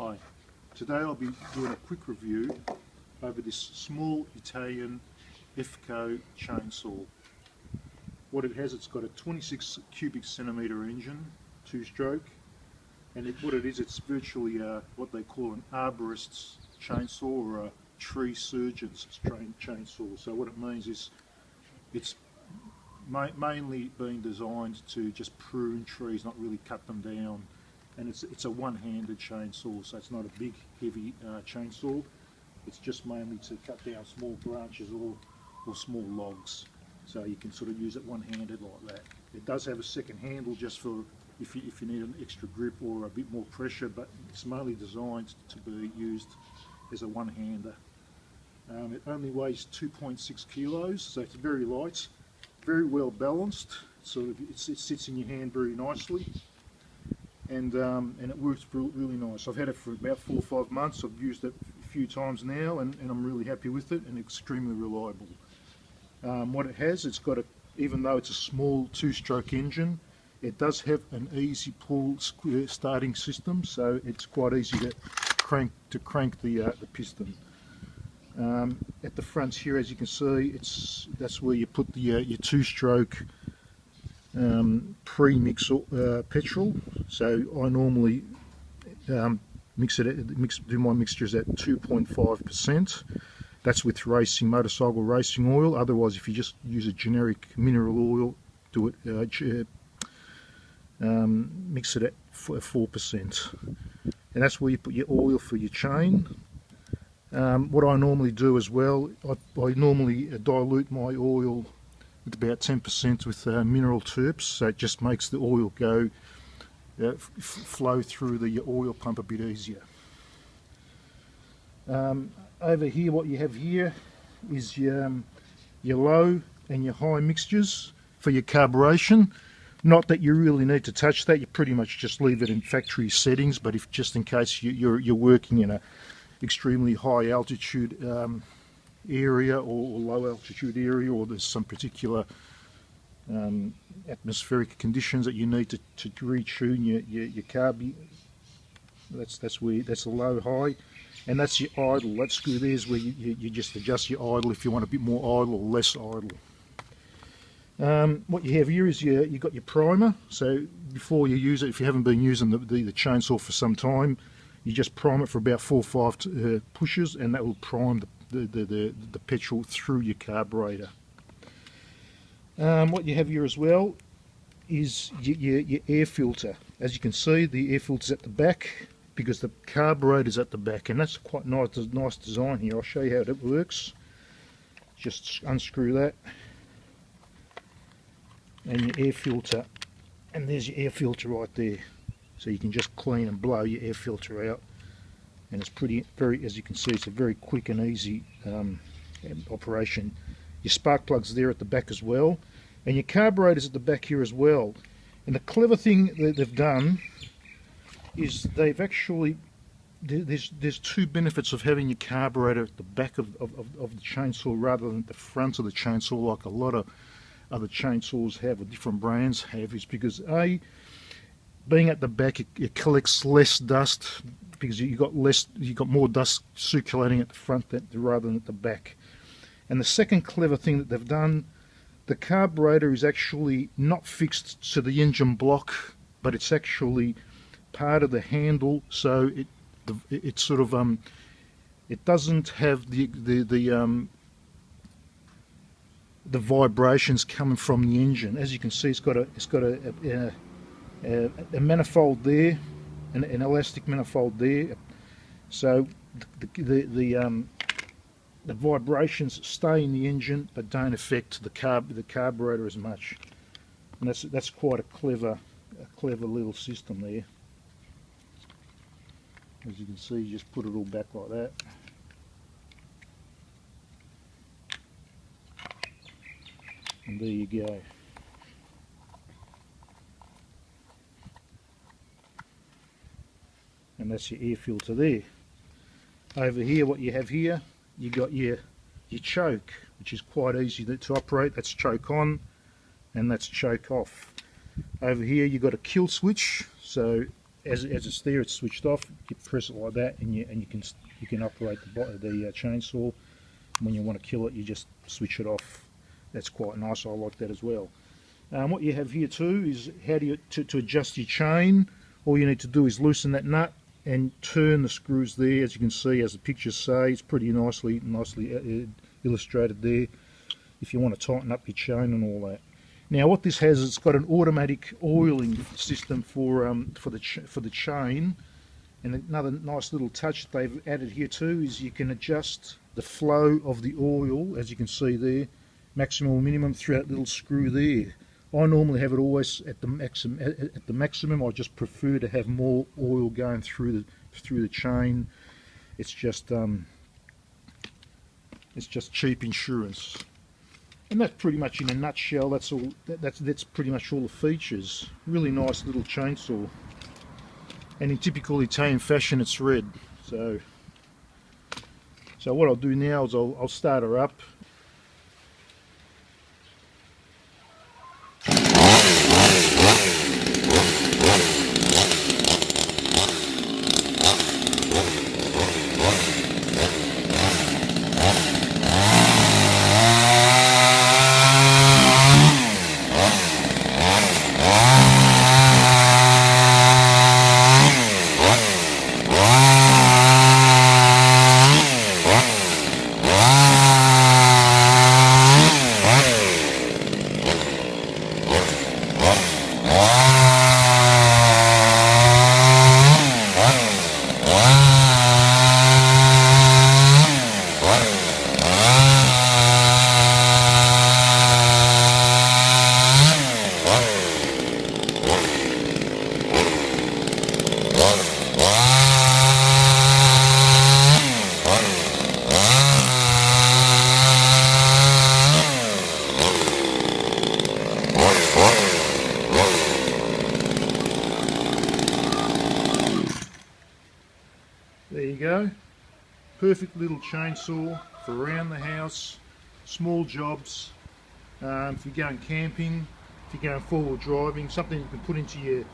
Hi, today I'll be doing a quick review over this small Italian Efco chainsaw. What it has, it's got a 26 cubic centimetre engine, 2-stroke, and what it is, it's virtually what they call an arborist's chainsaw or a tree surgeon's chainsaw. So what it means is it's mainly been designed to just prune trees, not really cut them down. And it's a one-handed chainsaw, so it's not a big, heavy chainsaw. It's just mainly to cut down small branches or small logs. So you can sort of use it one-handed like that. It does have a second handle just for if you need an extra grip or a bit more pressure, but it's mainly designed to be used as a one-hander. It only weighs 2.6 kilos, so it's very light, very well balanced. It sits in your hand very nicely. And it works really nice. I've had it for about 4 or 5 months. I've used it a few times now, and I'm really happy with it, and extremely reliable. What it has, it's got even though it's a small 2-stroke engine, it does have an easy pull starting system, so it's quite easy to crank the piston. At the front here, as you can see, that's where you put your 2-stroke pre-mix petrol. So I normally do my mixtures at 2.5%. That's with motorcycle racing oil. Otherwise, if you just use a generic mineral oil, do it mix it at 4%. And that's where you put your oil for your chain. What I normally do as well, I normally dilute my oil with about 10% with mineral terps, so it just makes the oil go flow through the oil pump a bit easier. Over here, what you have here is your low and your high mixtures for your carburation. Not that you really need to touch that, you pretty much just leave it in factory settings, but if just in case you're working in a extremely high altitude area or low altitude area, or there's some particular atmospheric conditions that you need to retune your carb. That's a low high, and that's your idle. That screw there is where you just adjust your idle if you want a bit more idle or less idle. What you have here is you got your primer. So before you use it, if you haven't been using the chainsaw for some time, you just prime it for about 4 or 5 pushes, and that will prime the petrol through your carburetor. What you have here as well is your air filter. As you can see, the air filter's at the back because the carburetor's at the back, and that's quite nice design here. I'll show you how it works. Just unscrew that, and your air filter, and there's your air filter right there. So you can just clean and blow your air filter out, and it's as you can see, it's a very quick and easy operation. Your spark plug's there at the back as well, and your carburetor's at the back here as well. And the clever thing that they've done is they've actually, there's 2 benefits of having your carburetor at the back of the chainsaw rather than at the front of the chainsaw like a lot of other chainsaws have, or different brands have, is because being at the back, it collects less dust because you got more dust circulating at the front rather than at the back. And the second clever thing that they've done, the carburetor is actually not fixed to the engine block, but it's actually part of the handle, so it sort of it doesn't have the vibrations coming from the engine. As you can see, it's got a manifold there, an elastic manifold there, so the vibrations stay in the engine but don't affect the carburetor as much. And that's quite a clever little system there. As you can see, you just put it all back like that. And there you go. And that's your air filter there. Over here, what you have here, you got your choke, which is quite easy to operate. That's choke on, and that's choke off. Over here, you've got a kill switch, so as it's there, it's switched off. You press it like that, and you can operate the chainsaw. When you want to kill it, you just switch it off. That's quite nice. I like that as well. What you have here too is how do you to adjust your chain. All you need to do is loosen that nut and turn the screws there. As you can see, as the pictures say, it's pretty nicely illustrated there. If you want to tighten up your chain and all that. Now, what this has, it's got an automatic oiling system for the chain. And another nice little touch that they've added here too is you can adjust the flow of the oil, as you can see there, maximum or minimum through that little screw there. I normally have it always at the maximum. I just prefer to have more oil going through the chain. It's just cheap insurance. And that's pretty much in a nutshell. That's all. That's pretty much all the features. Really nice little chainsaw. And in typical Italian fashion, it's red. So what I'll do now is I'll start her up. There you go. Perfect little chainsaw for around the house, small jobs. If you're going camping, if you're going four-wheel driving, something you can put into your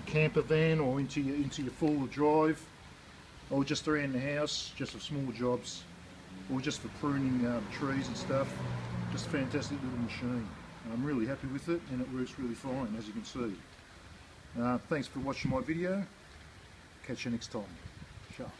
camper van or into your four-wheel drive, or just around the house, just for small jobs, or just for pruning trees and stuff. Just a fantastic little machine. I'm really happy with it, and it works really fine, as you can see. Thanks for watching my video. Catch you next time. Ciao.